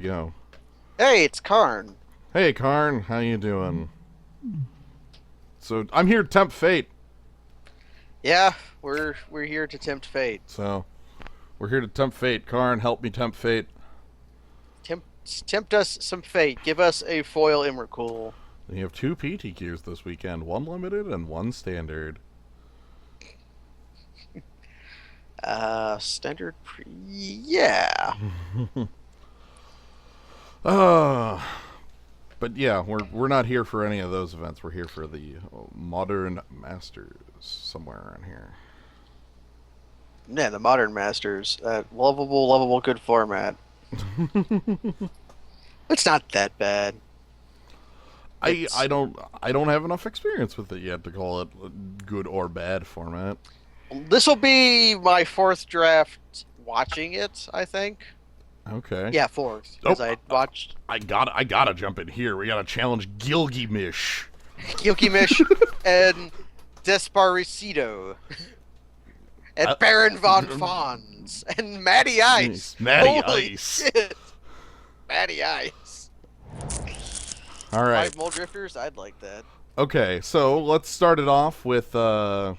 go. Hey, it's Karn. Hey, Karn, how you doing? So I'm here to tempt fate. Yeah, we're here to tempt fate. So we're here to tempt fate. Karn, help me tempt fate. Tempt us some fate. Give us a foil Immercool. And you have two PTQs this weekend, one limited and one standard. Standard yeah. Uh, but yeah, we're not here for any of those events. We're here for the Modern Masters somewhere around here. Yeah, the Modern Masters. Lovable, good format. It's not that bad. I don't have enough experience with it yet to call it a good or bad format. This will be my fourth draft watching it, I think. Okay. Yeah, fourth. Because I watched I gotta jump in here. We gotta challenge Gilgamesh. Gilgamesh and Desparecido. And Baron von Fons. And Matty Ice. Matty Holy Ice. shit. Matty Ice. All right. 5 Mole Drifters? I'd like that. Okay, so let's start it off with Ooh.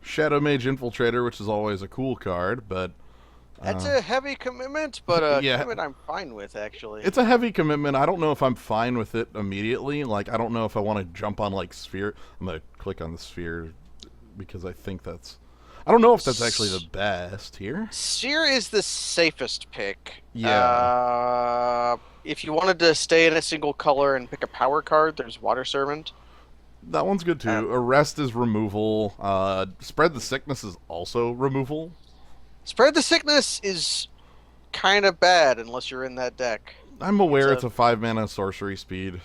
Shadow Mage Infiltrator, which is always a cool card, but That's a heavy commitment, but yeah. commitment I'm fine with, actually. It's a heavy commitment. I don't know if I'm fine with it immediately. Like, I don't know if I want to jump on, like, Sphere. I'm going to click on the Sphere because I think that's... I don't know if that's actually the best here. Sphere is the safest pick. Yeah. If you wanted to stay in a single color and pick a power card, there's Water Servant. That one's good, too. Arrest is removal. Spread the Sickness is also removal. Spread the Sickness is kind of bad unless you're in that deck. I'm aware it's a 5-mana sorcery speed.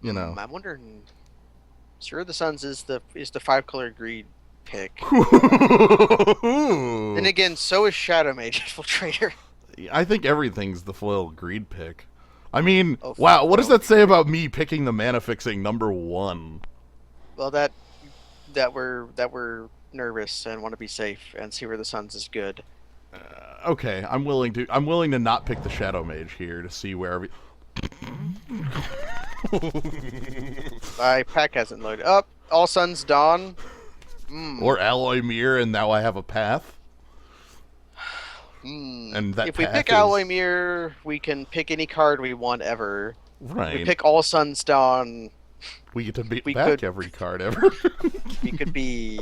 You know. I'm wondering... Sphere of the Suns is the 5-color greed pick. Then again, so is Shadow Mage Infiltrator. I think everything's the foil greed pick. I mean, Oh, wow, what does that say about me picking the mana fixing number 1? Well, that we're nervous and want to be safe and see where the Suns is good. Okay, I'm willing to not pick the Shadow Mage here to see where My pack hasn't loaded up. All Suns Dawn. Or Alloy Mirror, and now I have a path. And that if we pick Alloy Mirror, we can pick any card we want ever. Right. If we pick All Suns Dawn, we get to beat back every card ever. we could be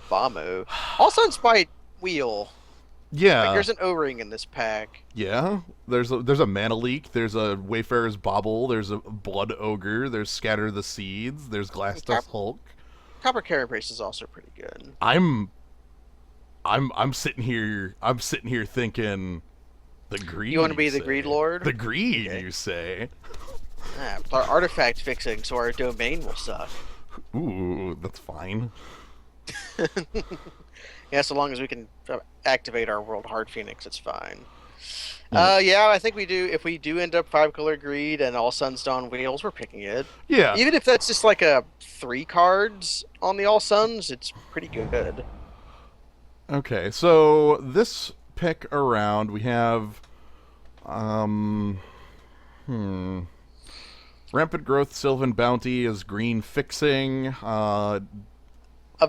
Vamo. All Suns by Wheel. Yeah. Like, there's an O-ring in this pack. Yeah. There's a Mana Leak, there's a Wayfarer's Bauble, there's a Blood Ogre, there's Scatter the Seeds, there's Glass Dust Hulk. Copper Carapace is also pretty good. I'm sitting here thinking the greed. You want to be the Greed Lord? The greed, okay. You say. Our artifact fixing, so our domain will suck. Ooh, that's fine. Yeah, so long as we can activate our World Hard Phoenix, it's fine. Yeah, I think we do. If we do end up 5-color greed and All Suns Dawn Wheels, we're picking it. Yeah. Even if that's just like a 3 cards on the All Suns, it's pretty good. Okay, so this pick around we have Rampant Growth, Sylvan Bounty is green fixing. Of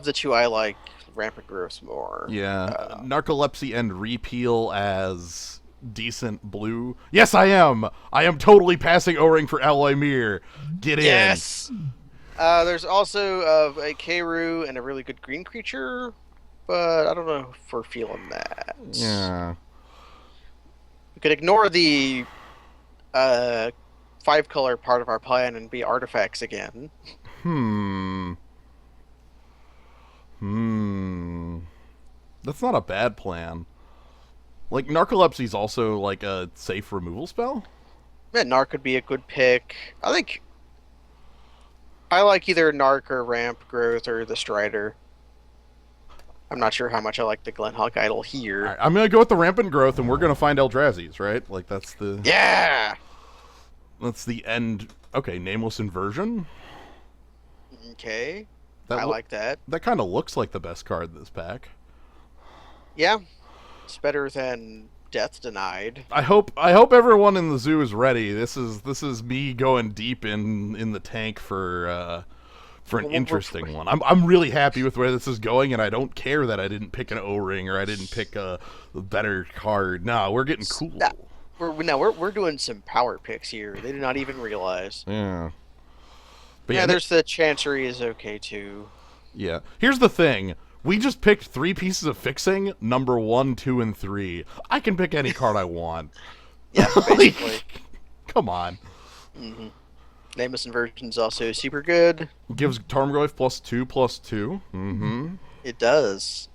the two, I like Rampant Growth more. Yeah. Narcolepsy and Repeal as decent blue. Yes, I am. I am totally passing O-Ring for Alloy Mirror. Get in. Yes. There's also a Keiru and a really good green creature, but I don't know if we're feeling that. Yeah. We could ignore the 5-color part of our plan and be artifacts again. That's not a bad plan. Like, Narcolepsy's also, like, a safe removal spell? Yeah, Narc could be a good pick. I think I like either Narc or Ramp Growth or the Strider. I'm not sure how much I like the Glenhawk Idol here. Right, I'm going to go with the Rampant Growth, and we're going to find Eldrazi's, right? Like, that's the... Yeah! That's the end... Okay, Nameless Inversion? Okay. I like that. That kind of looks like the best card in this pack. Yeah. It's better than death denied. I hope everyone in the zoo is ready. This is me going deep in the tank for an interesting one. I'm really happy with where this is going, and I don't care that I didn't pick an O-ring or I didn't pick a better card. No, we're getting cool. We're doing some power picks here. They did not even realize. Yeah. But Yeah, there's the Chancery is okay too. yeah. Here's the thing. We just picked 3 pieces of fixing, number 1, 2, and 3. I can pick any card I want. Yeah, basically. Come on. Mm-hmm. Nameless Inversion is also super good. Gives Tarmogoyf +2/+2. Mm-hmm. It does.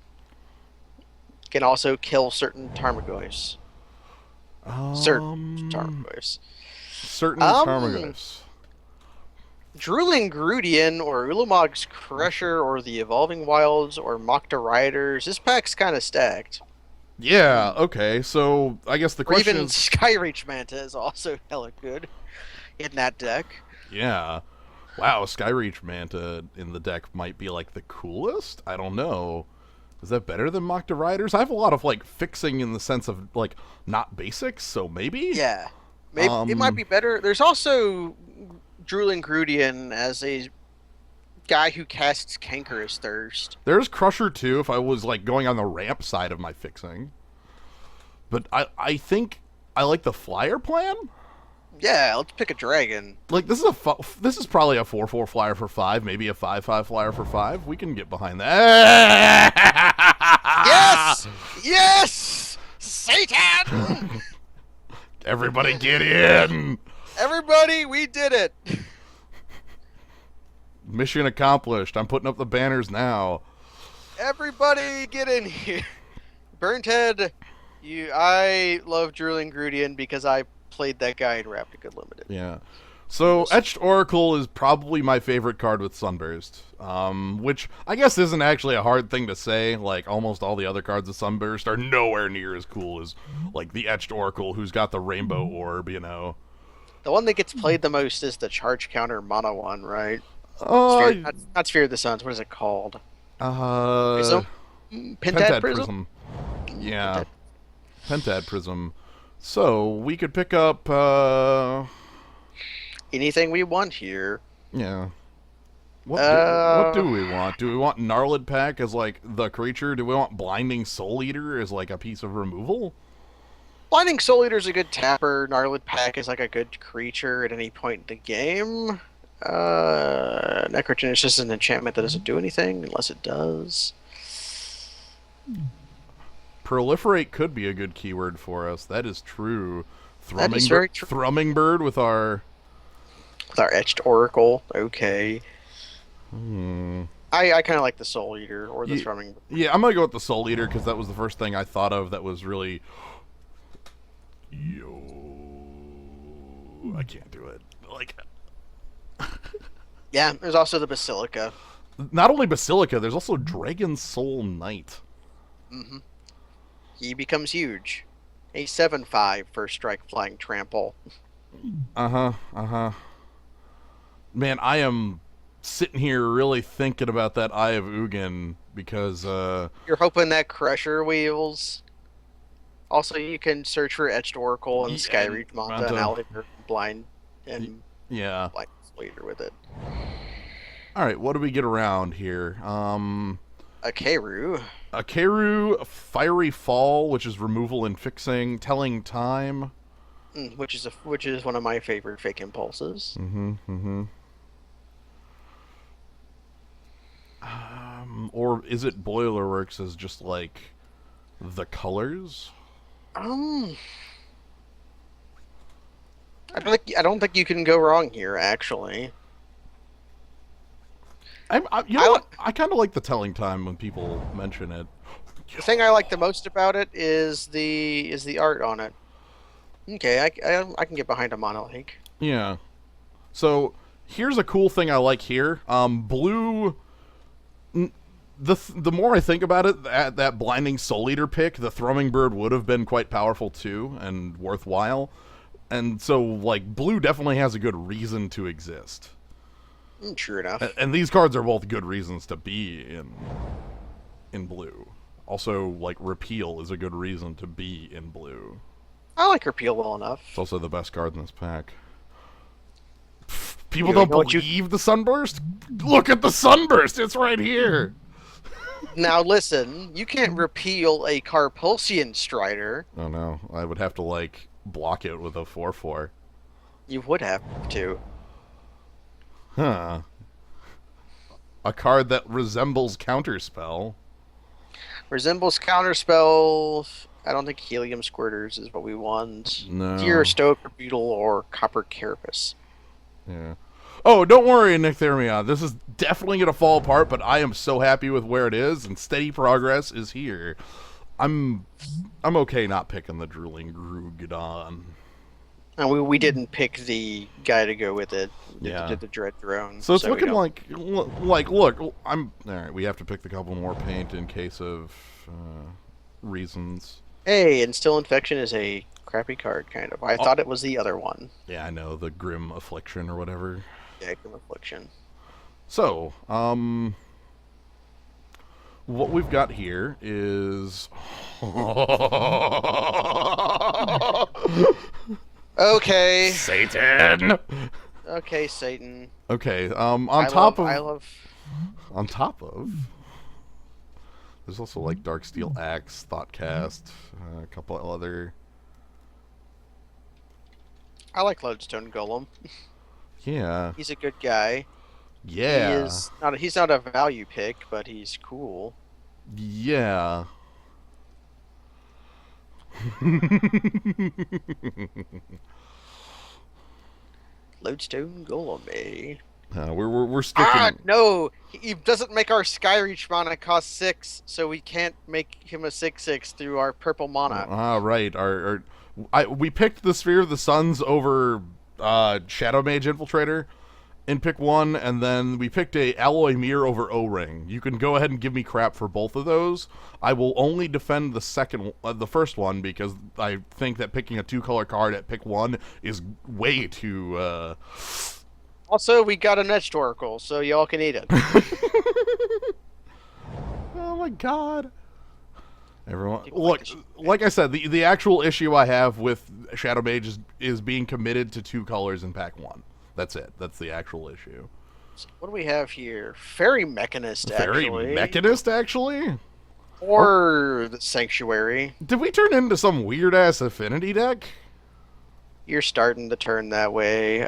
Can also kill certain Tarmogoyfs. Certain Tarmogoyfs. Certain Tarmogoyfs. Drooling Grudian or Ulamog's Crusher or the Evolving Wilds or Mokta Riders. This pack's kind of stacked. Yeah, okay. So I guess the question even is, Skyreach Manta is also hella good in that deck. yeah. Wow, Skyreach Manta in the deck might be like the coolest? I don't know. Is that better than Mokta Riders? I have a lot of like fixing in the sense of like not basics, so maybe? Yeah. Maybe it might be better. There's also Drooling Grudian as a guy who casts Cankerous Thirst. There's Crusher too if I was like going on the ramp side of my fixing. But I think I like the flyer plan. Yeah, let's pick a dragon. Like this is probably a 4/4 flyer for 5, maybe a 5/5 flyer for 5. We can get behind that. Yes! Yes! Satan! Everybody get in. Everybody, we did it. Mission accomplished. I'm putting up the banners now. Everybody get in here. Burnthead, I love Drooling Grudian because I played that guy in Ravnica Limited. Yeah. So Etched Oracle is probably my favorite card with Sunburst, which I guess isn't actually a hard thing to say. Like almost all the other cards with Sunburst are nowhere near as cool as like the Etched Oracle, who's got the Rainbow Orb. You know, the one that gets played the most is the charge counter mono one, right? Not Sphere of the Suns. What is it called? Prism? Pentad Prism. Yeah, Pentad Prism. So we could pick up anything we want here. Yeah. What do we want? Do we want Gnarlid Pack as like the creature? Do we want Blinding Soul Eater as like a piece of removal? Blinding Soul Eater is a good tapper. Gnarlid Pack is like a good creature at any point in the game. Necrogenesis is an enchantment that doesn't do anything unless it does. Proliferate could be a good keyword for us. That is true. That is very true. Thrumming Bird with our Etched Oracle. Okay. Hmm. I kind of like the Soul Eater or the Thrumming Bird. Yeah, I'm gonna go with the Soul Eater because that was the first thing I thought of that was really. Yo, I can't do it. Like. Yeah, there's also the Basilica. Not only Basilica, there's also Dragon Soul Knight. Mm-hmm. He becomes huge. A 7/5 first strike flying trample. Uh-huh. Man, I am sitting here really thinking about that Eye of Ugin because you're hoping that Crusher wheels. Also, you can search for Etched Oracle and Skyreach Manta and Alligator Blind and Blind Leader with it. All right, what do we get around here? A Keru. A Keru, Fiery Fall, which is removal and fixing, Telling Time, which is one of my favorite fake impulses. Or is it Boilerworks as just like the colors? I don't think you can go wrong here. Actually, I kind of like the Telling Time when people mention it. The thing I like the most about it is the art on it. Okay, I can get behind a monolink. Yeah. So here's a cool thing I like here. Blue. The more I think about it, that Blinding Soul Eater pick, the Thrumming Bird would have been quite powerful too and worthwhile. And so, like, blue definitely has a good reason to exist. True enough. And these cards are both good reasons to be in blue. Also, like, repeal is a good reason to be in blue. I like repeal well It's enough. also the best card in this pack. People You don't know what you believe the sunburst? Look at the sunburst! It's right here! now listen. You can't repeal a Carpulsian Strider. Oh no, I would have to, like, block it with a 4/4. You would have to. Huh. A card that resembles Counterspell. Resembles counterspell. I don't think helium squirters is what we want. Deer, No. stoic, beetle, or copper carapace. Yeah. Oh, don't worry, Nick Thermion. This is definitely going to fall apart, but I am so happy with where it is, and steady progress is here. I'm okay not picking the Drooling Grugadon. And we didn't pick the guy to go with it. Yeah. Did the dread drone. So it's we looking don't- like look, I'm all right. We have to pick the couple more paint in case of reasons. Hey, and still infection is a crappy card, kind of. I Oh, thought it was the other one. yeah, I know, the Grim Affliction or whatever. Yeah, Grim Affliction. So, what we've got here is Okay. Satan. Okay, Satan. Okay, on top of, there's also like Darksteel Axe, Thoughtcast, a couple other. I like Lodestone Golem. Yeah. He's a good guy. Yeah. He's not a value pick, but he's cool. Yeah. Lodestone Golem, eh? We're sticking. Ah, no! He doesn't make our Skyreach mana cost 6, so we can't make him a 6/6 through our purple mana. Ah, right. We picked the Sphere of the Suns over Shadow Mage Infiltrator in pick 1, and then we picked a Alloy Mirror over O-Ring. You can go ahead and give me crap for both of those. I will only defend the first one, because I think that picking a 2-color card at pick 1 is way too. Also, we got an Etched Oracle, so y'all can eat it. Oh my god. Everyone, People look, like like I said, the actual issue I have with Shadow Mage is being committed to 2 colors in pack 1. That's it. That's the actual issue. So what do we have here? Fairy Mechanist, Fairy actually. Mechanist, actually? Or the Sanctuary. Did we turn into some weird-ass affinity deck? You're starting to turn that way.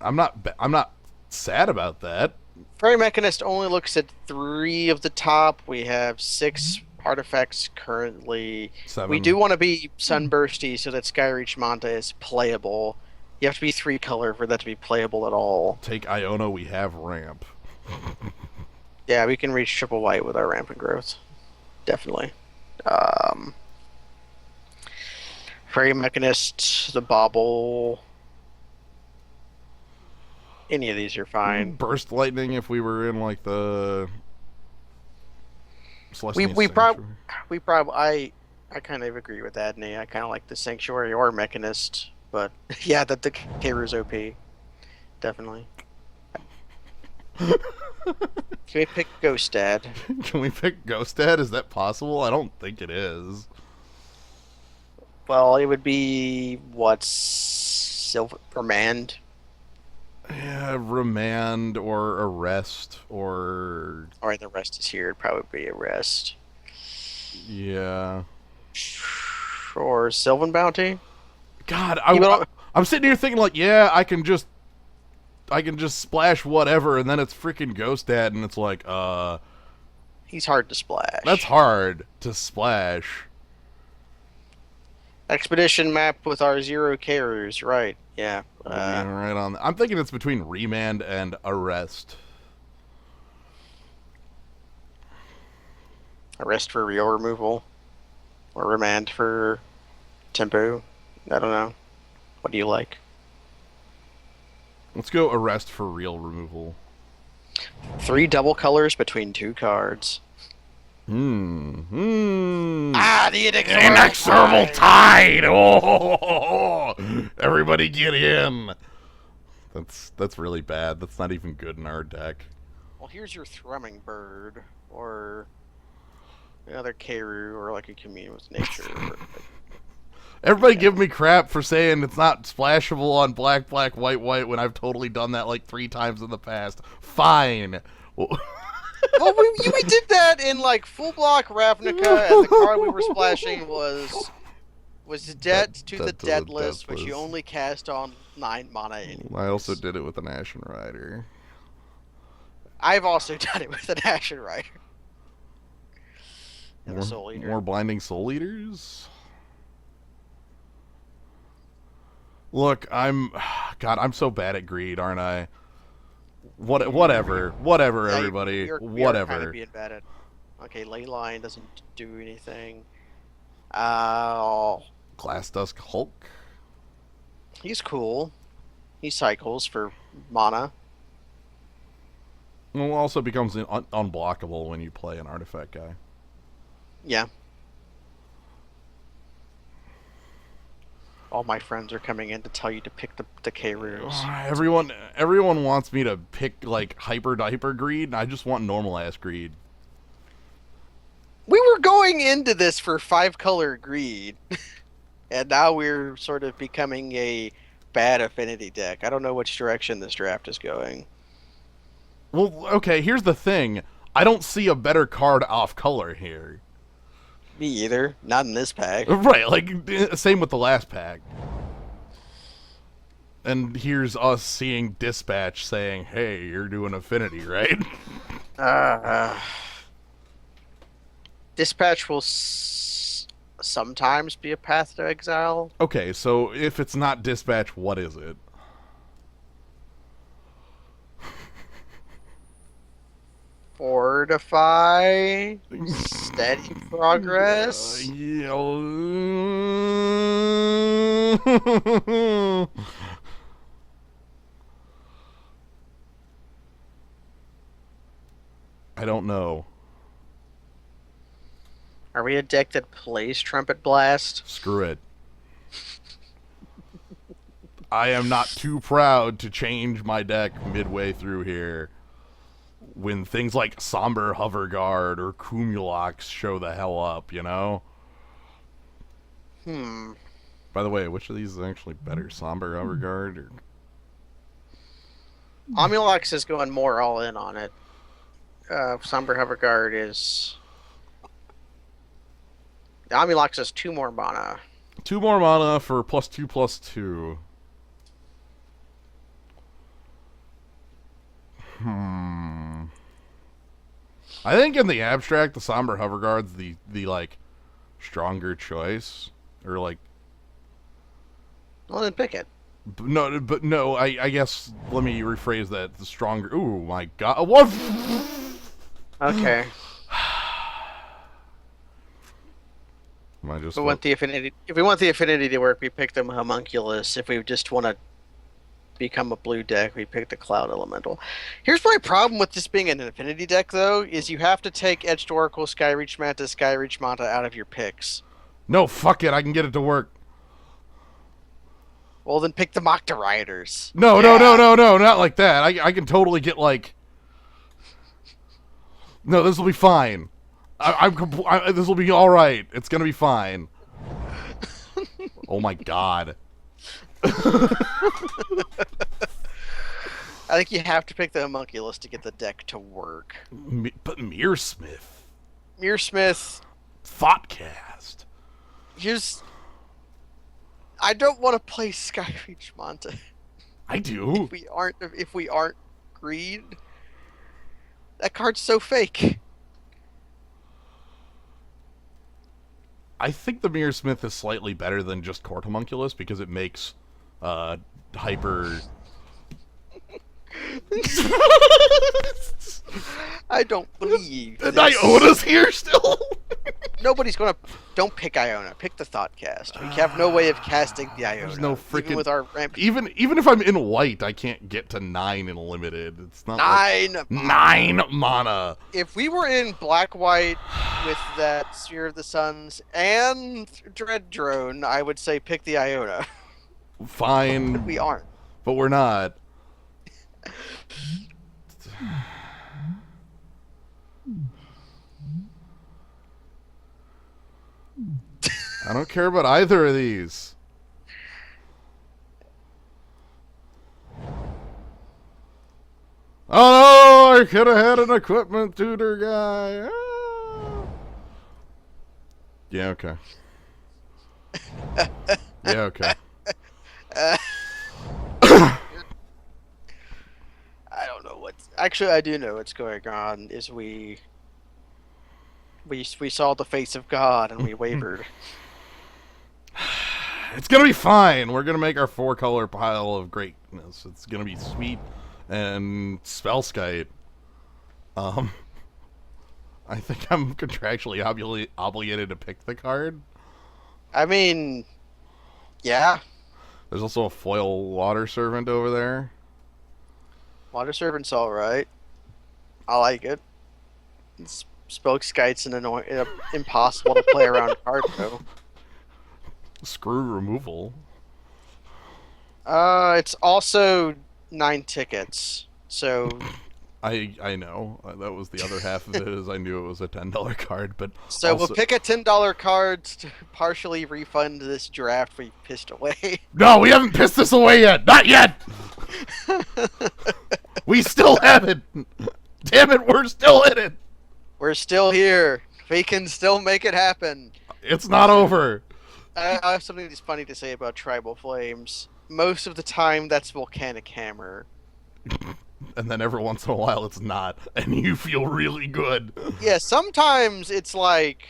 I'm not sad about that. Fairy Mechanist only looks at 3 of the top. We have 6 artifacts currently. 7. We do want to be Sunbursty so that Skyreach Manta is playable. You have to be 3 color for that to be playable at all. Take Iona, we have ramp. Yeah, we can reach triple white with our rampant growth. Definitely. Fairy Mechanist, the Bauble. Any of these are fine. Burst Lightning if we were in, like, the Celestial We Sanctuary. I kind of agree with that, Nate. I kind of like the Sanctuary or Mechanist, but yeah, the Kairu's OP. Definitely. Can we pick Ghost Dad? Can we pick Ghost Dad? Is that possible? I don't think it is. Well, it would be what, Silver Remand? Yeah, Remand or Arrest or... Or the rest is here. It'd probably be Arrest. Yeah. Or Sylvan Bounty? God, don't- I'm sitting here thinking, like, yeah, I can just splash whatever, and then it's freaking Ghost Dad, and it's like, He's hard to splash. that's hard to splash. Expedition map with our 0 Kairus, right. Yeah. Yeah, right on. I'm thinking it's between Remand and Arrest. Arrest for real removal. Or Remand for tempo. I don't know. What do you like? Let's go Arrest for real removal. 3 double colors between 2 cards. The Inexorable tide! Oh! Everybody get in! That's really bad. That's not even good in our deck. Well, here's your Thrumming Bird, or another Keiru or like a commune with nature. Or, like, Everybody yeah. give me crap for saying it's not splashable on black, black, white, white when I've totally done that like 3 times in the past. Fine. Well, we did that in like full block Ravnica, and the card we were splashing was Debt to the That to the Deadless, which you deathless. only cast on 9 mana I also anyways. did it with an Ashen Rider. I've also done it with an Ashen Rider and a More, Soul Eater. more blinding soul eaters. Look, God, I'm so bad at greed, aren't I? Whatever, Yeah, everybody, we are kind of whatever. being bad at. Okay, Leyline doesn't do anything. Glass Dusk Hulk. He's cool. He cycles for mana. Well, also becomes unblockable when you play an artifact guy. Yeah. All my friends are coming in to tell you to pick the K-Roos. Everyone wants me to pick like hyper diaper greed, and I just want normal ass greed. We were going into this for 5-color greed, and now we're sort of becoming a bad affinity deck. I don't know which direction this draft is going. Well, okay, here's the thing. I don't see a better card off color here. Me either. Not in this pack. Right, like same with the last pack. And here's us seeing Dispatch saying, "Hey, you're doing affinity, right?" Uh, Dispatch will sometimes be a path to exile. Okay, so if it's not Dispatch, what is it? Fortify. Steady progress. Yeah. I don't know. Are we a deck that plays Trumpet Blast? Screw it. I am not too proud to change my deck midway through here when things like Somber Hover Guard or Cumulox show the hell up, you know? Hmm. By the way, which of these is actually better, Somber Hover Guard or... Omulux is going more all in on it. Somber Hover Guard is. The Omulux has 2 more mana. 2 more mana for +2/+2. I think in the abstract, the Somber Hover Guard's the like stronger choice, or like Well, then pick it. no. I guess let me rephrase that. The stronger. Ooh, my God! What? Okay. Am I just? If we want the affinity, if we want the affinity to work, we pick the homunculus. If we just want to become a blue deck, we pick the cloud elemental. Here's my problem with this being an affinity deck, though, is you have to take Edged Oracle, Skyreach Manta out of your picks. No, fuck it. I can get it to work. Well, then pick the Mokta Riders. No, Yeah. no, not like that. I can totally get like. No, this will be fine. This will be all right. It's gonna be fine. Oh my God. I think you have to pick the homunculus to get the deck to work. But Mearsmith, Mearsmith, Thoughtcast. here's. I don't want to play Skyreach Manta. I do. If we aren't greed, that card's so fake. I think the Mearsmith is slightly better than just Court Homunculus because it makes hyper. I don't believe And this. Iona's here still. Nobody's gonna. Don't pick Iona. Pick the Thoughtcast. We have no way of casting the Iona. There's no even freaking with our ramp. even if I'm in white, I can't get to 9 in limited. It's not 9. like 9 mana. If we were in black white with that Sphere of the Suns and Dread Drone, I would say pick the Iona. Fine, We aren't. but we're not. I don't care about either of these. Oh no! I could have had an equipment tutor guy. Ah. Yeah, okay. Yeah, okay. Uh, I don't know what. Actually, I do know what's going on. Is we saw the face of God and we wavered. It's gonna be fine. We're gonna make our 4-color pile of greatness. It's gonna be sweet and spellskite. Um, I think I'm contractually obligated to pick the card. I mean, yeah, There's also a foil water servant over there. Water Servant's all right. I like it. Spoke Skyte's impossible to play around card though. Screw removal. It's also 9 tickets. So I know that was the other half of it. Is I knew it was a $10 card, but so also, we'll pick a $10 card to partially refund this draft we pissed away. no, we haven't pissed this away yet. Not yet. We still have it. Damn it, we're still in it. We're still here. We can still make it happen. It's not over. I have something that's funny to say about Tribal Flames. Most of the time, that's Volcanic Hammer. And then every once in a while it's not, and you feel really good. Yeah, sometimes it's like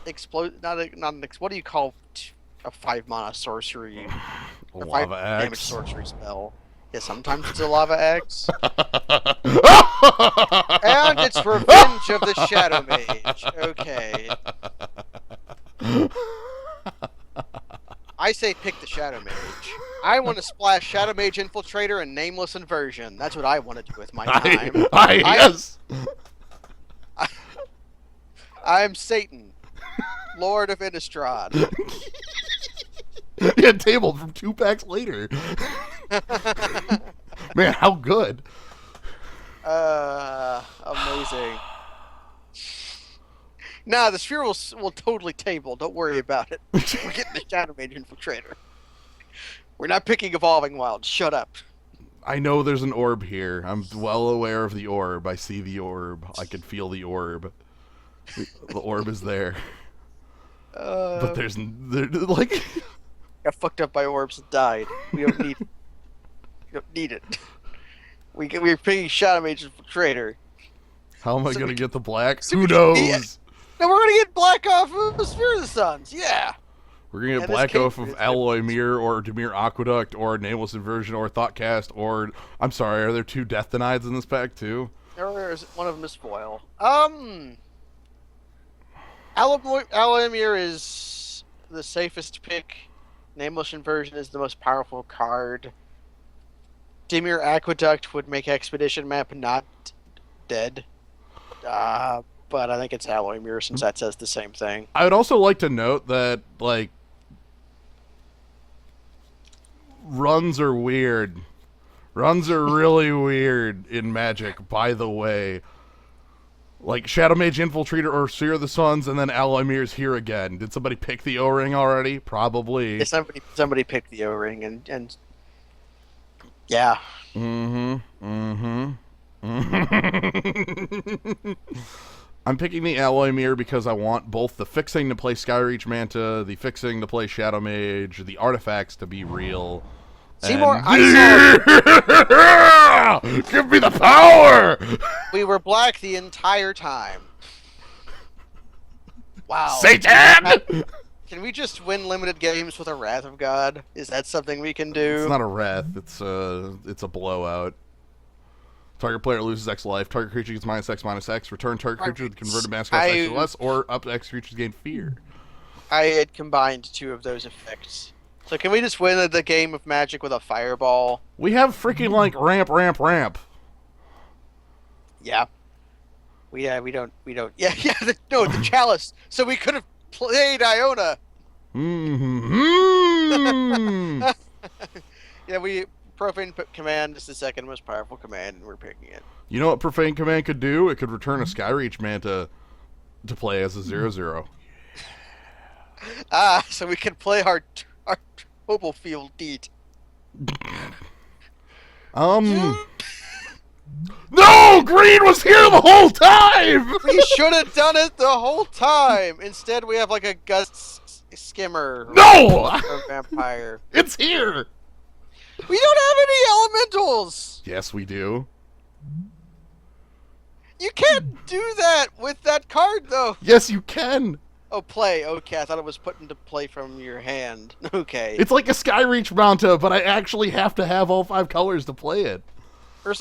explode. What do you call a 5-mana sorcery? A 5 Lava damage axe. sorcery spell. Yeah, sometimes it's a Lava Axe. And it's Revenge of the Shadow Mage. Okay. I say pick the Shadow Mage. I want to splash Shadow Mage Infiltrator and Nameless Inversion. That's what I want to do with my time. Yes. I'm Satan, Lord of Innistrad. Yeah, tabled from 2 packs later. Man, how good. Amazing. Nah, the sphere will totally table. Don't worry about it. We're getting the Shadow Mage Infiltrator. We're not picking Evolving Wild. Shut up. I know there's an orb here. I'm well aware of the orb. I see the orb. I can feel the orb. The orb is there. But there's like Got fucked up by orbs and died. We don't need. We don't need it. We're picking Shadow Mage Infiltrator. how am I So gonna we- get the black? so Who we- knows? No, we're gonna get black off of the Sphere of the Suns. Yeah. We're gonna Yeah, get this black came off through of the Alloy Mirror or Dimir Aqueduct or Nameless Inversion or Thoughtcast or I'm sorry, are there 2 Death Denieds in this pack too? There's one of them is foil. Alloymir is the safest pick. Nameless Inversion is the most powerful card. Dimir Aqueduct would make Expedition map not dead. But I think it's Alloymir since that says the same thing. I would also like to note that like runs are weird. Runs are really weird in Magic, by the way. Like Shadow Mage Infiltrator or Seer of the Suns, and then Alloymir's here again. Did somebody pick the O-Ring already? Probably. Yeah, somebody picked the O-Ring and yeah. I'm picking the Alloymir because I want both the fixing to play Skyreach Manta, the fixing to play Shadow Mage, the artifacts to be real. Seymour, and... I Give me the power! We were black the entire time. Wow. Satan! Can we just win limited games with a Wrath of God? Is that something we can do? It's not a wrath. It's a blowout. Target player loses X life. Target creature gets -X/-X. Return target creature with converted mascot X or less, or up to X creatures gain fear. I had combined 2 of those effects. So can we just win the game of Magic with a fireball? We have freaking like ramp. Yeah. We don't. Yeah, the chalice. So we could have played Iona. Mm-hmm. Yeah, Profane Command is the second most powerful command, and we're picking it. You know what Profane Command could do? It could return a Skyreach Manta to play as a 0/0. So we can play our mobile field deed. Um. No, Green was here the whole time. We should have done it the whole time. Instead, we have like a gust skimmer No, or a vampire. it's here. We don't have any elementals. Yes, we do. You can't do that with that card, though. Yes, you can. Oh, play. Okay, I thought it was put into play from your hand. Okay. It's like a Skyreach Manta, but I actually have to have all 5 colors to play it. There's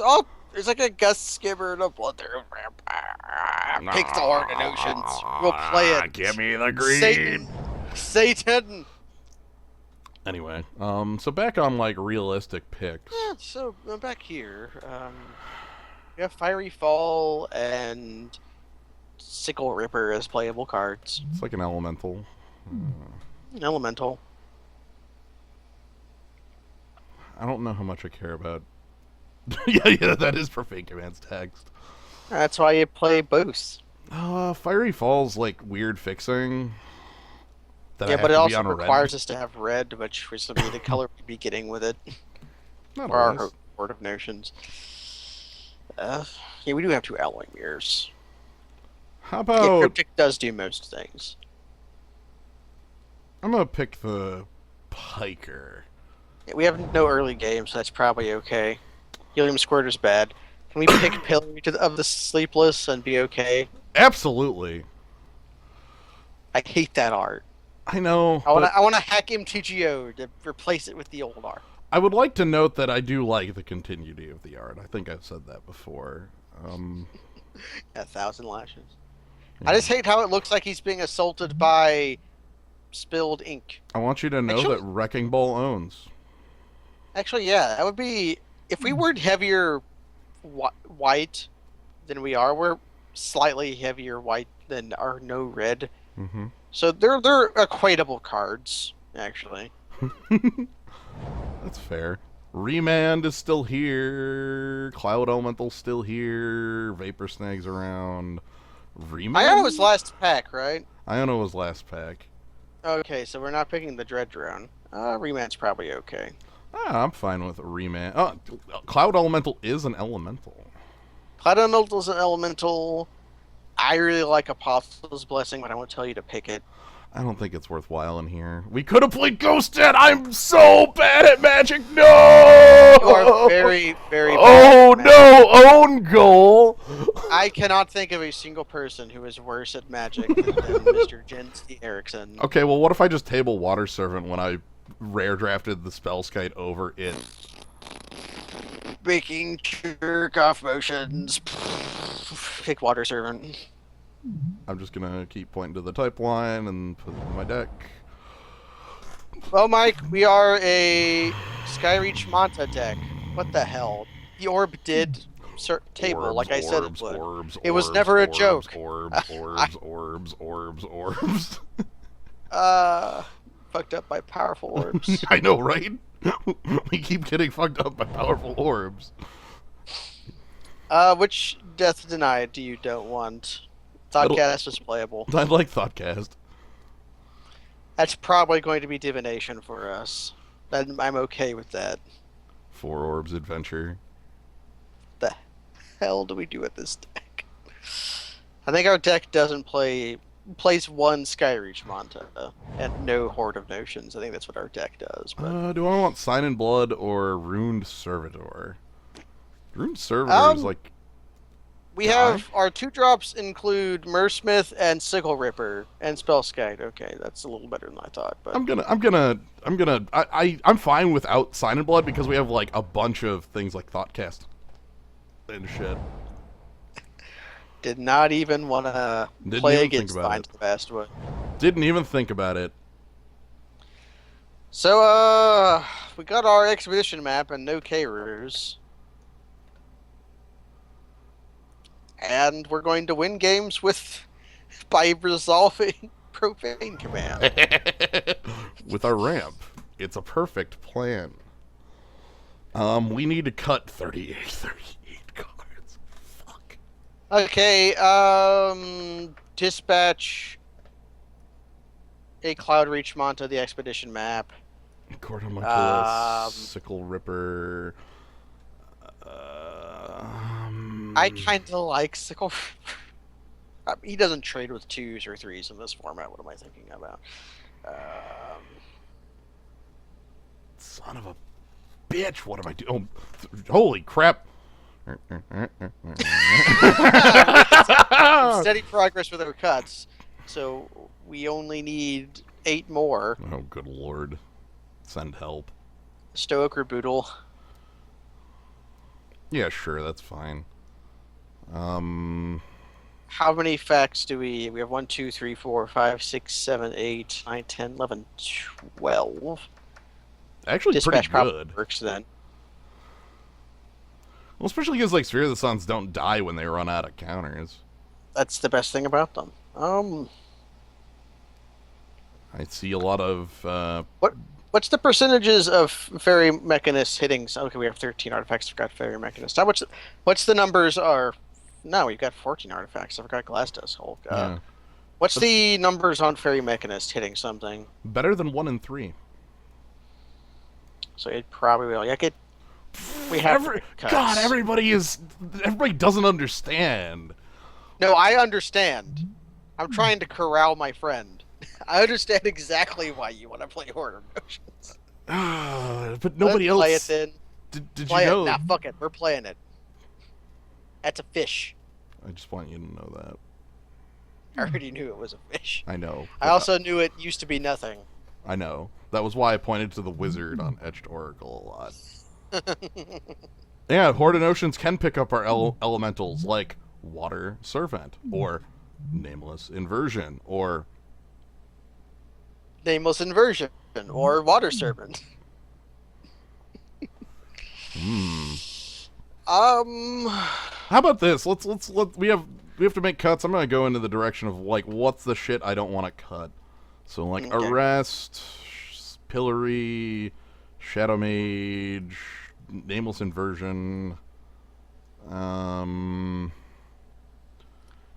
like a gust skimmer and a bloodthirst vampire. Pick the Heart of Oceans. We'll play it. Give me the green. Satan. Anyway, so back on like realistic picks. Yeah, so back here, we have Fiery Fall and Sickle Ripper as playable cards. It's like an elemental. Elemental. I don't know how much I care about. yeah, that is Profane Commands text. That's why you play both. Fiery Fall's like weird fixing. Yeah, but it also requires us to have red, which was to be the color we'd be getting with it. Not for always. our Horde of Notions. Yeah, we do have 2 alloy mirrors. How Yeah, about Cryptic does do most things. I'm gonna pick the Piker. Yeah, we have no early game, so that's probably okay. Helium Squirter's bad. Can we pick Pillar of the Sleepless and be okay? Absolutely. I hate that art. I know. I want to hack MTGO to replace it with the old art. I would like to note that I do like the continuity of the art. I think I've said that before. 1,000 lashes. Yeah. I just hate how it looks like he's being assaulted by spilled ink. I want you to know that Wrecking Ball owns. Actually, yeah, that would be... If we were heavier white than we are, we're slightly heavier white than our no red. Mm-hmm. So they're equatable cards, actually. That's fair. Remand is still here. Cloud Elemental's still here. Vapor Snag's around. Remand? Iona was last pack, right? Iona was last pack. Okay, so we're not picking the Dread Drone. Remand's probably okay. I'm fine with Remand. Cloud Elemental is an elemental. Cloud Elemental's an elemental. I really like Apostle's Blessing, but I won't tell you to pick it. I don't think it's worthwhile in here. We could have played Ghosted! I'm so bad at Magic! No! You are very, very Oh bad at no! Own goal! I cannot think of a single person who is worse at Magic than Mr. Jens T. Erickson. Okay, well what if I just table Water Servant when I rare drafted the Spellskite over it? Making jerk off motions. Pick Water Servant. I'm just gonna keep pointing to the type line and put it in my deck. Well, Mike, we are a Skyreach Manta deck. What the hell? The orb did table, Orbs, like I said it orbs, would. orbs, It was orbs, never a orbs, joke. Orbs. Fucked up by powerful orbs. I know, right? We keep getting fucked up by powerful orbs. Which Death Denied do you don't want? Thoughtcast is playable. I'd like Thoughtcast. That's probably going to be Divination for us. I'm okay with that. 4 Orbs Adventure. The hell do we do with this deck? I think our deck doesn't plays 1 Skyreach Manta and no Horde of Notions. I think that's what our deck does. But... do I want Sign in Blood or Ruined Servitor? Ruined Servitor is like... We have our 2-drops include Mersmith and Sickle Ripper and Spellskite. Okay, that's a little better than I thought. But I'm fine without Sign in Blood because we have like a bunch of things like Thoughtcast and shit. Did not even want to play against Find the Best one. Didn't even think about it. So, we got our expedition map and no K-Roos. And we're going to win games by resolving Profane Command. With our ramp. It's a perfect plan. We need to cut 38 cards. Fuck. Okay, dispatch a Cloud Reach Manta, the Expedition map. Cord Homunculus, Um, Sickle Ripper. I kind of like Sickle. He doesn't trade with 2s or 3s in this format. What am I thinking about? Son of a bitch! What am I doing? Oh, holy crap! Steady progress with our cuts. So we only need 8 more. Oh, good lord! Send help. Stoic Reboodle. Yeah, sure, that's fine. How many effects do we have? 1, 2, 3, 4, 5, 6, 7, 8, 9, 10, 11, 12. Actually, Dispatch pretty good. probably works then. Well, especially because like Sphere of the Suns don't die when they run out of counters. That's the best thing about them. I see a lot of What's the percentages of Fairy Mechanist hitting? Okay, we have 13 artifacts. I forgot Fairy Mechanist. What's the numbers are? No, we've got 14 artifacts. I forgot Glass Dust Hulk. yeah, What's the numbers on Fairy Mechanist hitting something? better than 1 and 3. So it probably will. Yeah, we have cuts. God, everybody doesn't understand. No, I understand. I'm trying to corral my friend. I understand exactly why you want to play Horde of Motions. But nobody else. Play it then. Did Play you know? it. Nah, fuck it. We're playing it. That's a fish. I just want you to know that. I already knew it was a fish. I know. I also knew it used to be nothing. I know. That was why I pointed to the wizard on Etched Oracle a lot. Yeah, Horde of Oceans can pick up our elementals like Water Servant or Nameless Inversion or Nameless Inversion or Water Serpent. How about this? Let's we have to make cuts. I'm gonna go into the direction of like what's the shit I don't want to cut. So like Okay. Arrest, Pillory, Shadow Mage, Nameless Inversion. You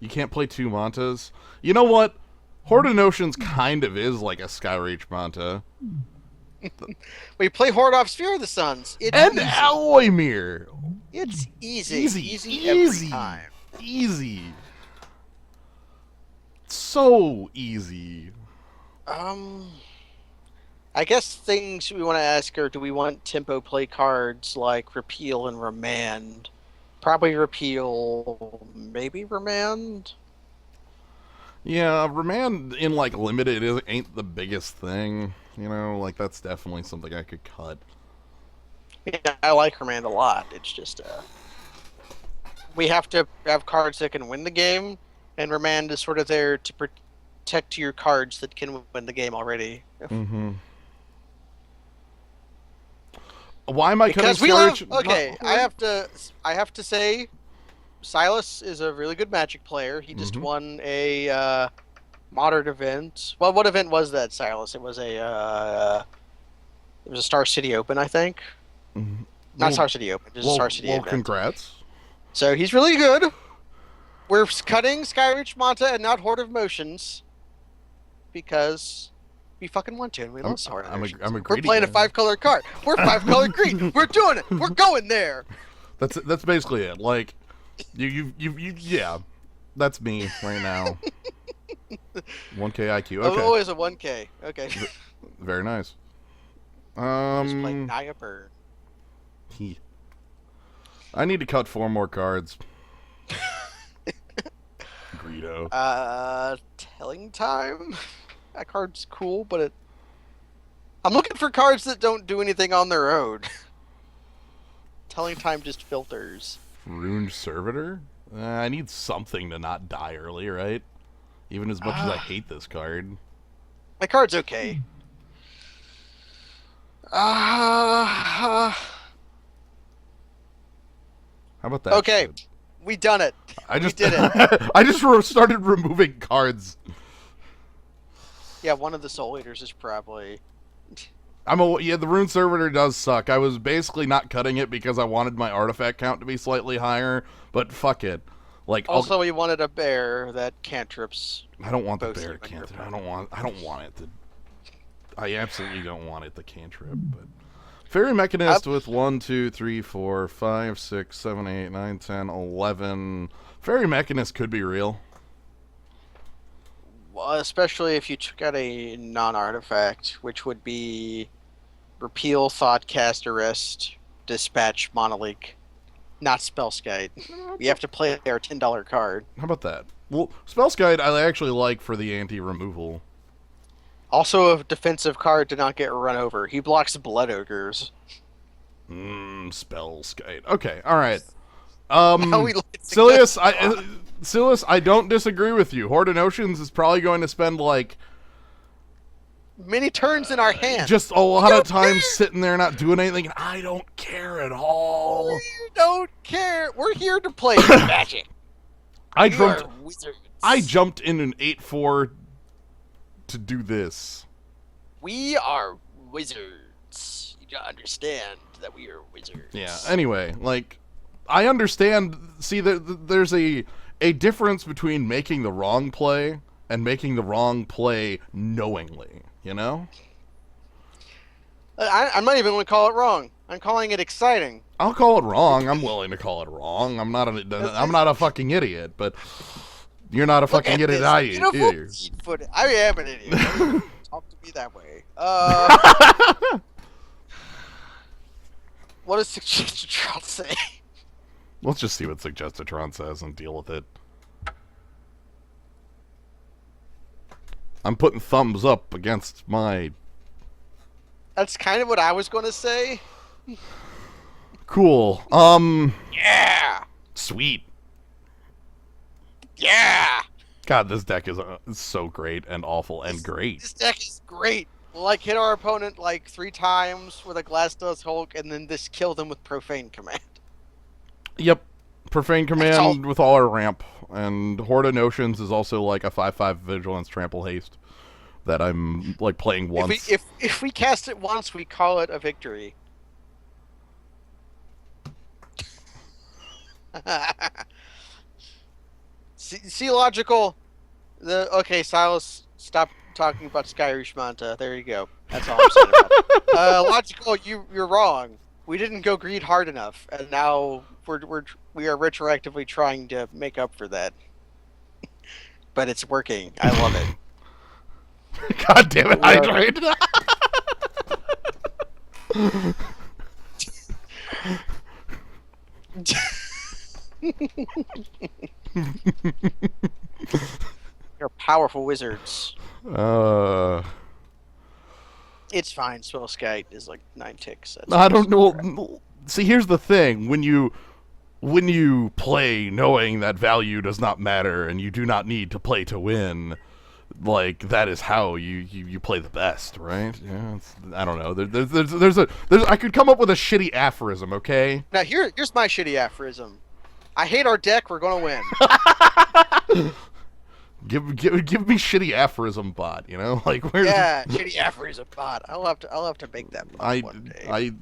can't play 2 Mantas. You know what? Horde of Notions kind of is like a Skyreach Manta. We play Horde off Sphere of the Suns. It's And easy. Alloy Mirror. It's easy. Easy. Every time. Easy. So easy. I guess things we want to ask are: do we want tempo play cards like Repeal and Remand? Probably Repeal, maybe Remand. Yeah, Remand in like limited ain't the biggest thing. You know, like that's definitely something I could cut. Yeah, I like Remand a lot. It's just we have to have cards that can win the game, and Remand is sort of there to protect your cards that can win the game already. Mm-hmm. Why am I Because cutting we love. Scourge? Okay, I have to say, Silas is a really good Magic player. He just won a modern event. Well, what event was that, Silas? It was a Star City Open, I think. Not Star City Open, just Star City event. Congrats. So he's really good. We're cutting Skyreach Manta and not Horde of Motions because we fucking want to, and we love Horde of Motions. I'm a We're greedy playing a guy. 5-color card. We're 5-color green. We're doing it. We're going there. That's basically it. Like, you yeah, that's me right now. 1K IQ. Okay. Oh, it's a 1K. Okay. Very nice. Just play Naya Burn. I need to cut 4 more cards. Greedo. Telling Time. That card's cool, but I'm looking for cards that don't do anything on their own. Telling Time just filters. Ruined Servitor? I need something to not die early, right? Even as much as I hate this card. My card's okay. How about that? Okay, shit? we done it. We did it. I just started removing cards. Yeah, one of the Soul Eaters is probably. The Rune Servitor does suck. I was basically not cutting it because I wanted my artifact count to be slightly higher, but fuck it. Like, Also, we wanted a bear that cantrips I don't want the both bear you and your cantrip. opponent. I don't want it to. I absolutely don't want it the cantrip. But Fairy Mechanist with 1, 2, 3, 4, 5, 6, 7, 8, 9, 10, 11. Fairy Mechanist could be real. Well, especially if you took out a non-artifact, which would be repeal, thought, cast, arrest, dispatch, monoleak, not spellskite. We have to play our $10 card. How about that? Well, Spellskite I actually like for the anti-removal. Also, a defensive card to not get run over. He blocks blood ogres. Spellskite. Okay, all right. Now we like Silius, Silas, I don't disagree with you. Horde of Notions is probably going to spend like many turns in our hand. just a lot of time sitting there not doing anything. And I don't care at all. We don't care. We're here to play Magic. I We jumped. are wizards. I jumped in an 8-4 to do this. We are wizards. You gotta understand that we are wizards. Yeah. Anyway, like, I understand. See, there's a difference between making the wrong play and making the wrong play knowingly. You know. I'm not even going to call it wrong. I'm calling it exciting. I'll call it wrong. I'm willing to call it wrong. I'm not a fucking idiot, but you're not a fucking idiot either. I am an idiot. Talk to me that way. What does Suggestion say? Let's just see what Suggestatron says and deal with it. I'm putting thumbs up against my... That's kind of what I was going to say. Cool. Yeah! Sweet. Yeah! God, this deck is so great and awful and great. This deck is great. We'll, like, hit our opponent, like, 3 times with a Glass Dust Hulk, and then just kill them with Profane Command. Yep. Profane Command with all our ramp. And Horde of Notions is also like a 5/5 Vigilance Trample Haste that I'm, like, playing once. If we cast it once, we call it a victory. see logical. Okay, Silas, stop talking about Skyrish Manta. There you go. That's all I'm saying about it. Logical, you're wrong. We didn't go greed hard enough, and now we are retroactively trying to make up for that. But it's working. I love it. God damn it, Hydrate! You're powerful wizards. It's fine. Spellskite is like 9 ticks. I don't know. See, here's the thing: when you play knowing that value does not matter and you do not need to play to win, like, that is how you play the best, right? Yeah. I don't know. There's I could come up with a shitty aphorism. Okay. Now here's my shitty aphorism. I hate our deck. We're gonna win. Give me shitty aphorism bot. You know, like, where's shitty aphorism bot. I'll have to make that bot one day.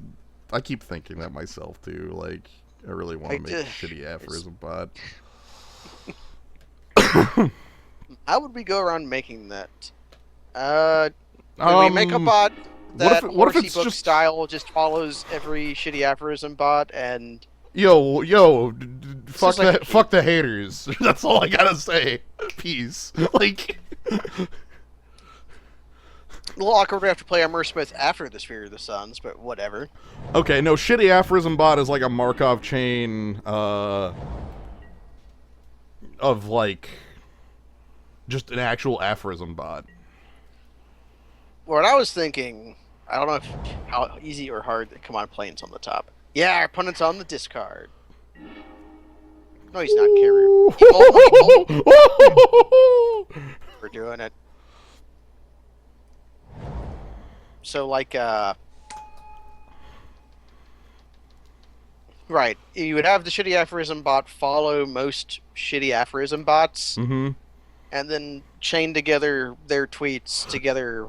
I keep thinking that myself too. Like, I really want to make a shitty aphorism bot. How would we go around making that? We make a bot that what if it's book just style just follows every shitty aphorism bot and fuck the haters. That's all I gotta say. Peace. Like, a little awkward we have to play our Mursmith after the Sphere of the Suns, but whatever. Okay, no, shitty aphorism bot is like a Markov chain of, like, just an actual aphorism bot. What I was thinking, I don't know how easy or hard the Command Plane's on the top. Yeah, our opponent's on the discard. No, he's not carrier. We're doing it. So, like, right, you would have the shitty aphorism bot follow most shitty aphorism bots, Mm-hmm. and then chain together their tweets together.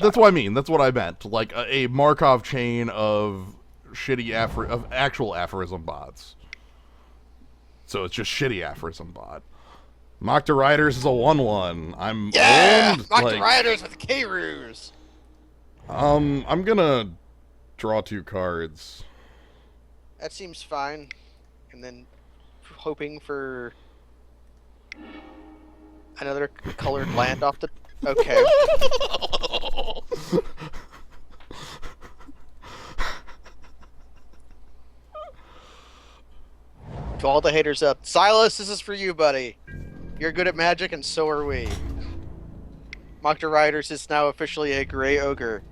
That's what I mean. That's what I meant. Like a Markov chain of shitty actual aphorism bots. So it's just shitty aphorism bot. Mokta Riders is a 1/1. I'm Yeah! owned. Mock the Like, Riders with K-Roos! I'm gonna draw 2 cards. That seems fine. And then hoping for another colored land off the... Okay. To all the haters up. Silas, this is for you, buddy. You're good at magic, and so are we. Mokta Riders is now officially a gray ogre.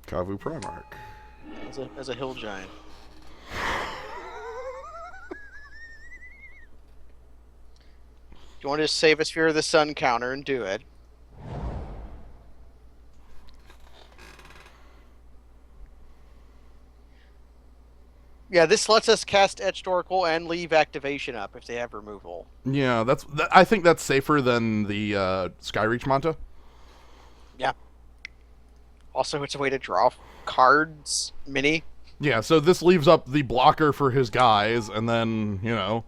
Kavu Primarch. As a hill giant. Do you want to just save a Sphere of the Sun counter and do it? Yeah, this lets us cast Etched Oracle and leave activation up if they have removal. Yeah, I think that's safer than the Skyreach Manta. Yeah. Also, it's a way to draw cards, mini. Yeah, so this leaves up the blocker for his guys, and then, you know...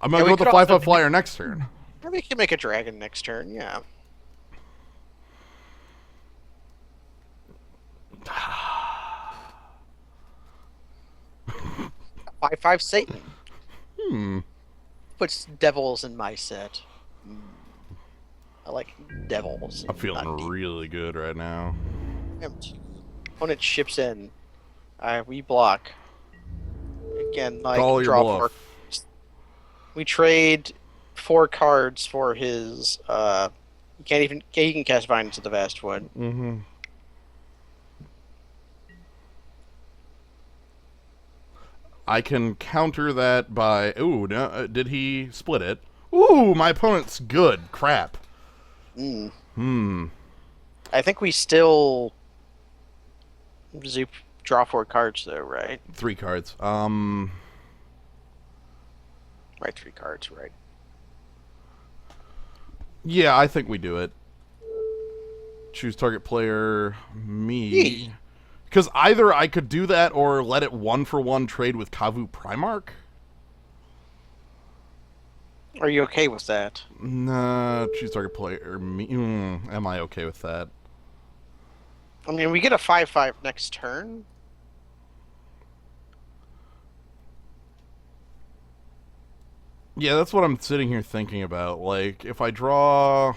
I'm gonna go with the 5/5 flyer next turn. Maybe we can make a dragon next turn, yeah. 5/5 Satan. Puts devils in my set. I like devils. I'm feeling really good right now. Opponent ships in. We block. Again, like Call your draw bluff. 4. We trade 4 cards for his. He can cast Vine into the Vastwood. Mm-hmm. I can counter that by... Ooh, no, did he split it? Ooh, my opponent's good. Crap. I think we still draw 4 cards though, right? 3 cards. Right, 3 cards, right? Yeah, I think we do it. Choose target player, me. Because either I could do that or let it 1-for-1 trade with Kavu Primarch. Are you okay with that? Nah, choose target player, me. Am I okay with that? I mean, we get a 5/5 next turn. Yeah, that's what I'm sitting here thinking about. Like, if I draw...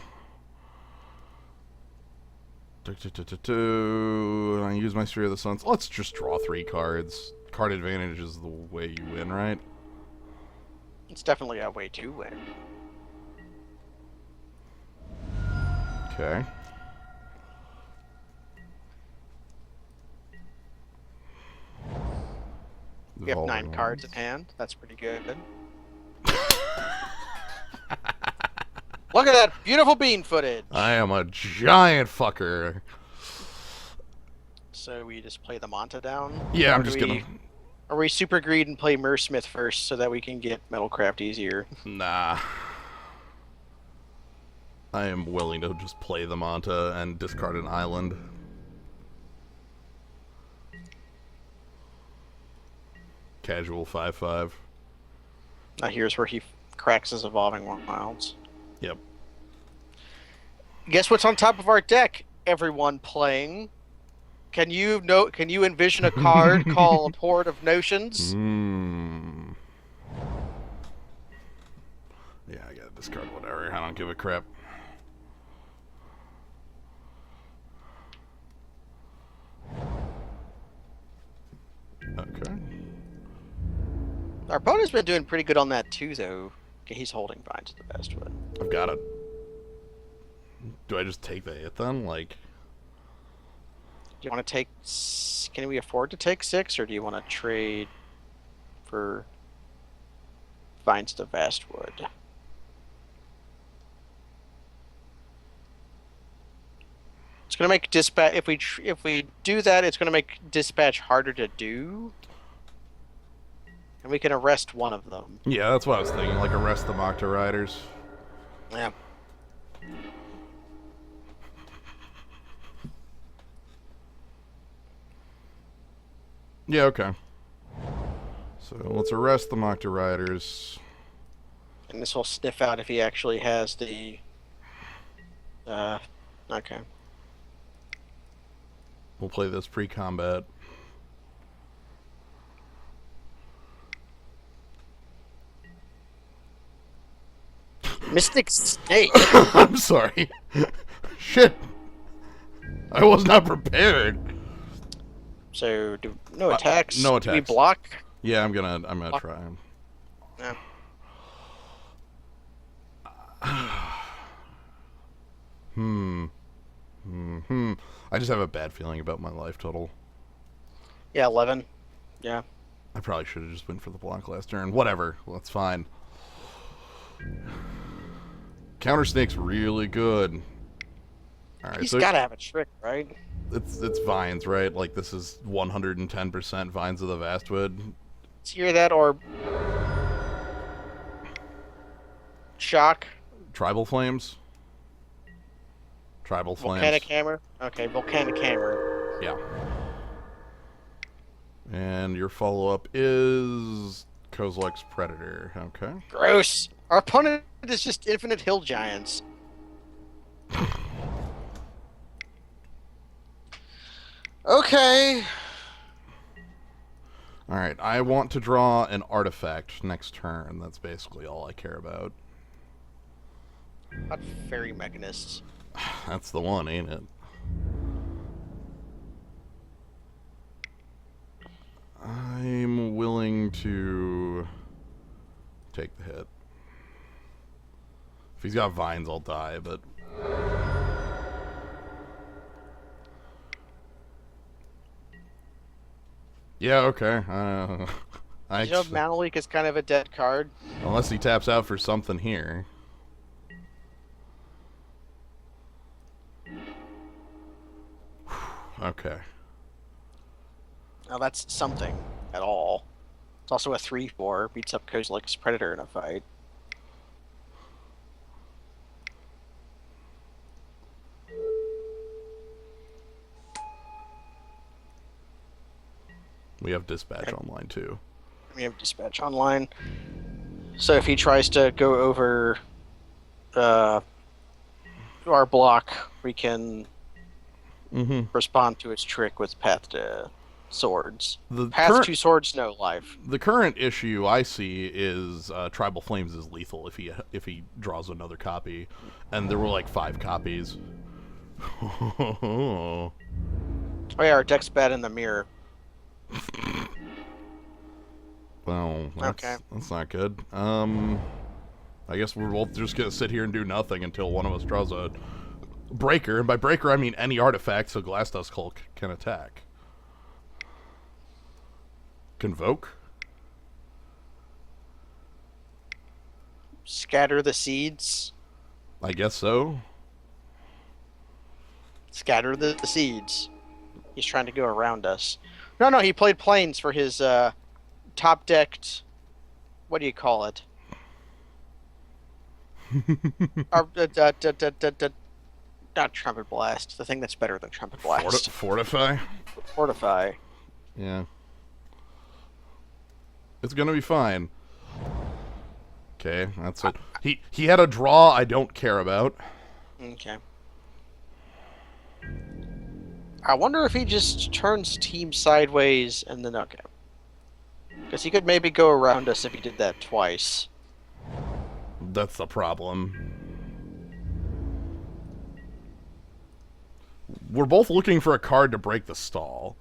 And I use my Sphere of the Suns. Let's just draw 3 cards. Card advantage is the way you win, right? It's definitely a way to win. Okay. We have 9 cards in hand. That's pretty good. Look at that beautiful bean footage. I am a giant fucker. So we just play the Manta down? Yeah, I'm just gonna... Are we super greed and play Mersmith first so that we can get Metalcraft easier? Nah. I am willing to just play the Manta and discard an island. Casual 5/5. Now here's where he cracks his Evolving Wilds. Yep. Guess what's on top of our deck? Everyone playing. Can you envision a card called Horde of Notions? Yeah, I gotta discard whatever. I don't give a crap. Okay. Our opponent's been doing pretty good on that too, though. Okay, he's holding Vine to the Vastwood. I've got it. Do I just take the hit then? Like... Do you want to take... Can we afford to take 6, or do you want to trade for Vines to Vastwood? It's going to make dispatch... If we do that, it's going to make dispatch harder to do. And we can arrest one of them. Yeah, that's what I was thinking. Like, arrest the Mokta Riders. Yeah. Yeah, okay. So let's arrest the Mokta Riders. And this will sniff out if he actually has the. Uh, okay. We'll play this pre-combat. Mystic Snake. I'm sorry. Shit. I was not prepared. So no attacks. No Do we attacks. block? Yeah, I'm gonna Block. try. Yeah. I just have a bad feeling about my life total. Yeah, 11. Yeah. I probably should have just went for the block last turn. Whatever. That's fine. Counter Snake's really good. All right, He's so got to have a trick, right? it's vines, right? Like this is 110% vines of the Vastwood. It's either that or shock. Tribal flames. Tribal flames. Volcanic hammer. Okay, volcanic hammer. Yeah. And your follow-up is Kozilek's Predator. Okay. Gross. Our opponent is just infinite hill giants. Okay. All right. I want to draw an artifact next turn. That's basically all I care about. Not fairy mechanists. That's the one, ain't it? I'm willing to take the hit. If he's got vines, I'll die, but... Yeah, okay. You know, Manaleek is kind of a dead card. Unless he taps out for something here. Okay. Now that's something at all. It's also a 3/4. Beats up Kozilek's Predator in a fight. We have dispatch online too. We have dispatch online. So if he tries to go over our block, we can respond to its trick with Path to Swords. Path to Swords, no life. The current issue I see is Tribal Flames is lethal if he draws another copy, and there were like 5 copies. Oh yeah, our deck's bad in the mirror. Well, that's not good. I guess we're both just gonna sit here and do nothing until one of us draws a breaker, and by breaker I mean any artifact, so Glass Dust Hulk can attack. Convoke? Scatter the seeds. I guess so. Scatter the seeds. He's trying to go around us. No, he played planes for his top-decked... What do you call it? Not Trumpet Blast. The thing that's better than Trumpet Blast. Fortify? Fortify. Yeah. It's gonna be fine. Okay, that's it. He had a draw I don't care about. Okay. I wonder if he just turns team sideways and then okay. Because he could maybe go around us if he did that twice. That's the problem. We're both looking for a card to break the stall.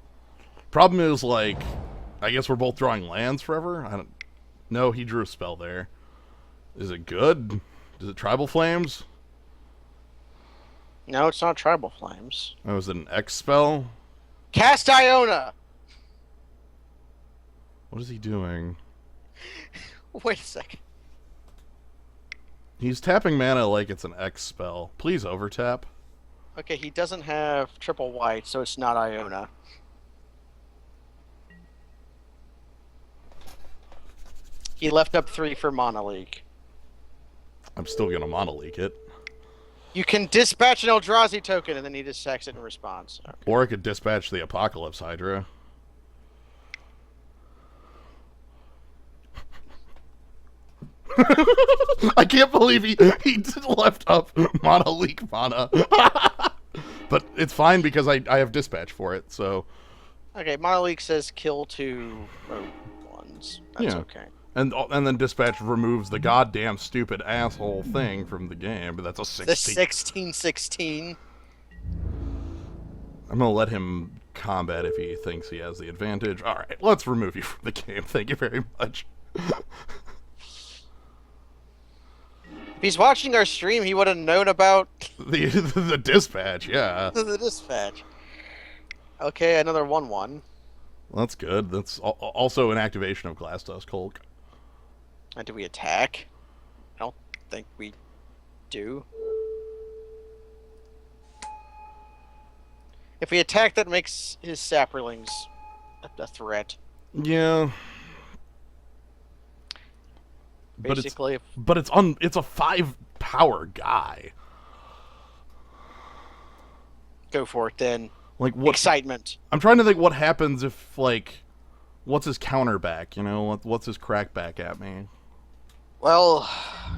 Problem is, like, I guess we're both drawing lands forever? I don't... No, he drew a spell there. Is it good? Is it Tribal Flames? No, it's not Tribal Flames. Oh, is it an X spell? Cast Iona! What is he doing? Wait a second. He's tapping mana like it's an X spell. Please overtap. Okay, he doesn't have triple white, so it's not Iona. He left up 3 for Monolink. I'm still gonna mono-leak it. You can dispatch an Eldrazi token, and then he just sacks it in response. Okay. Or I could dispatch the Apocalypse Hydra. I can't believe he left up mana leak mana. But it's fine because I have dispatch for it, so Okay, Monolink says kill 2 rogue ones. That's yeah. okay. And then dispatch removes the goddamn stupid asshole thing from the game, but that's a The 16. 1616. I'm gonna let him combat if he thinks he has the advantage. Alright, let's remove you from the game. Thank you very much. If he's watching our stream, he would have known about The dispatch, yeah. the dispatch. Okay, another 1/1. That's good. That's also an activation of Glass Dust Hulk. And do we attack? I don't think we do. If we attack, that makes his saprolings a threat. Yeah. Basically, But it's a 5 power guy. go for it then. Like what? Excitement. I'm trying to think what happens if like, what's his counter back? You know, what's his crack back at me? Well,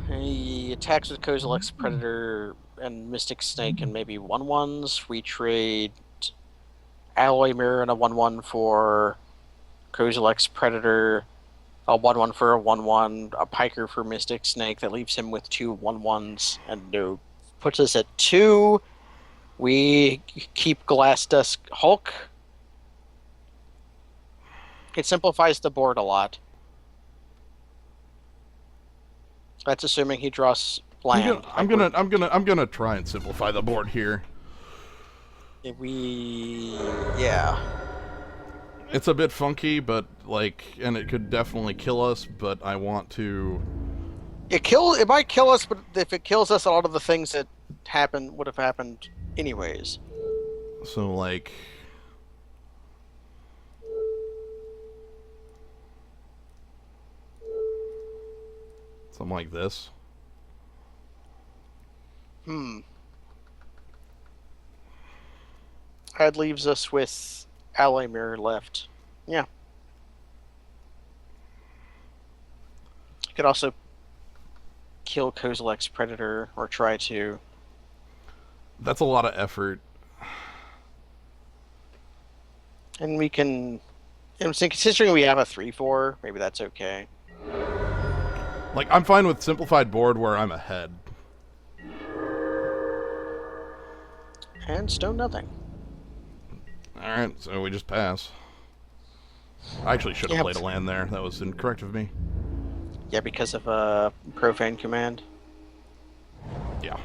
he attacks with Kozilek's Predator and Mystic Snake and maybe 1/1s. We trade Alloy Mirror and a 1/1 for Kozilek's Predator, a 1/1 for a 1/1, a Piker for Mystic Snake that leaves him with 2 1/1s, and puts us at 2. We keep Glass Dust Hulk. It simplifies the board a lot. That's assuming he draws land. I'm gonna try and simplify the board here. Yeah. It's a bit funky, but like, and it could definitely kill us. But I want to. It might kill us, but if it kills us, a lot of the things that would have happened anyways. So like. Something like this. That leaves us with Alloy Mirror left. Yeah. You could also kill Kozilek's Predator, or try to. That's a lot of effort. And we can. And considering we have a 3/4, maybe that's okay. Like, I'm fine with simplified board where I'm ahead. And stone nothing. Alright, so we just pass. I actually should have played a land there. That was incorrect of me. Yeah, because of a profane command. Yeah.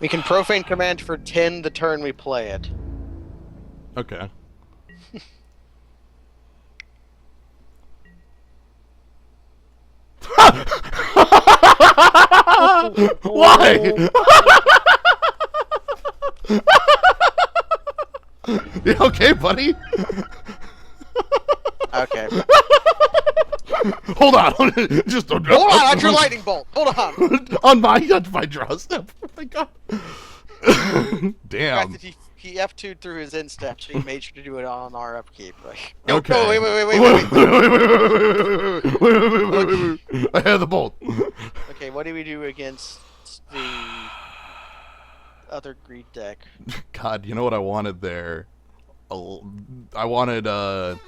We can profane command for 10 the turn we play it. Okay. Why? You okay, buddy? Okay. Hold on. Just Hold on, at your lightning bolt. Hold on. on my draw step. Oh my god. Damn. That he F2'd through his end step, so he made sure to do it on our upkeep. Like, Okay. Oh, wait. Wait. I had the bolt. Okay, what do we do against the other greed deck? God, you know what I wanted there? I wanted, I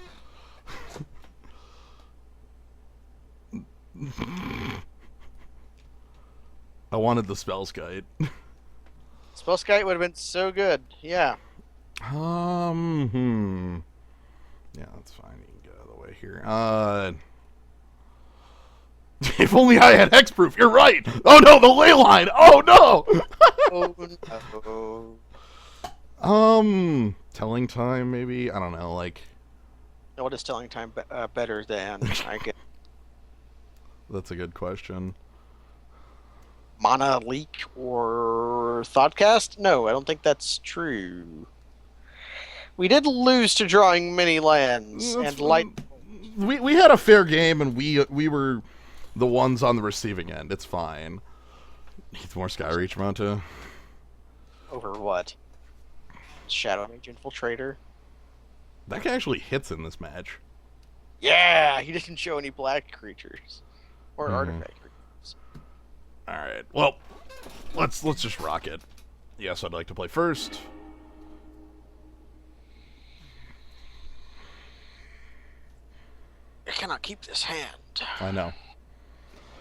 wanted the Spellskite. Spellskite would have been so good. Yeah. Yeah, that's fine. You can get out of the way here. If only I had hexproof. You're right. Oh no, the ley line. Oh no. Oh no. Telling time maybe. I don't know. Like. What is telling time better than I get? That's a good question. Mana leak or Thoughtcast? No, I don't think that's true. We did lose to drawing many lands and light. We had a fair game and we were the ones on the receiving end. It's fine. Needs more Skyreach, Monta. Over what? Shadow Mage Infiltrator? That guy actually hits in this match. Yeah, he didn't show any black creatures. Or Mhm. artifact creatures. Alright, well, let's just rock it. Yes, I'd like to play first. I cannot keep this hand. I know.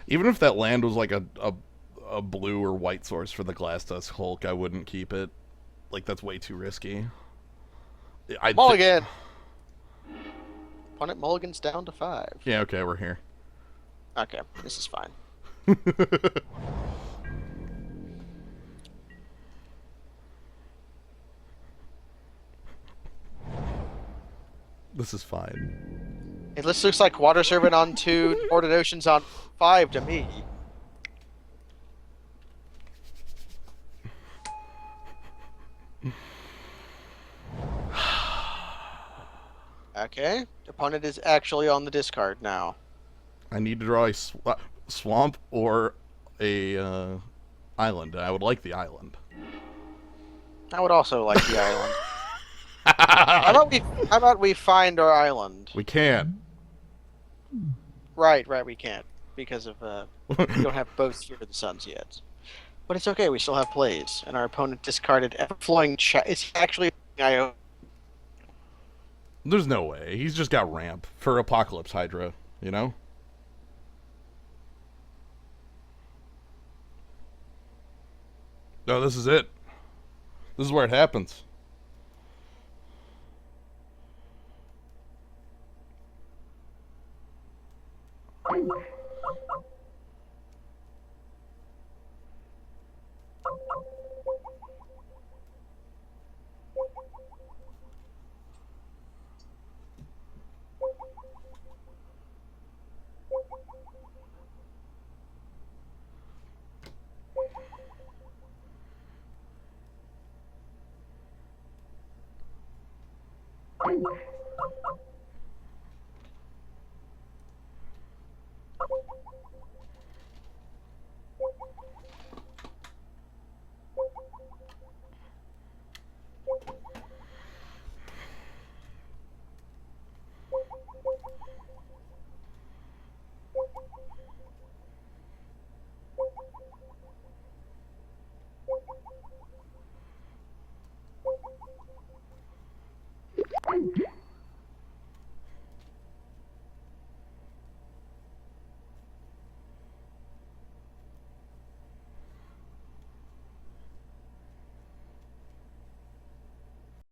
Even if that land was like a blue or white source for the Glass Tusk Hulk, I wouldn't keep it. Like, that's way too risky. Mulligan! Opponent mulligans down to 5. Yeah, okay, we're here. Okay, this is fine. This is fine. This looks like Water Servant on 2, Boarded Oceans on 5 to me. Okay, opponent is actually on the discard now. I need to draw a swamp or a island. I would like the island. I would also like the island. How about we find our island? We can't. Right, we can't. Because of, we don't have both Sphere of the Suns yet. But it's okay, we still have plays. And our opponent discarded Everflowing It's actually IO. There's no way. He's just got ramp for Apocalypse Hydra, you know? No, this is it. This is where it happens.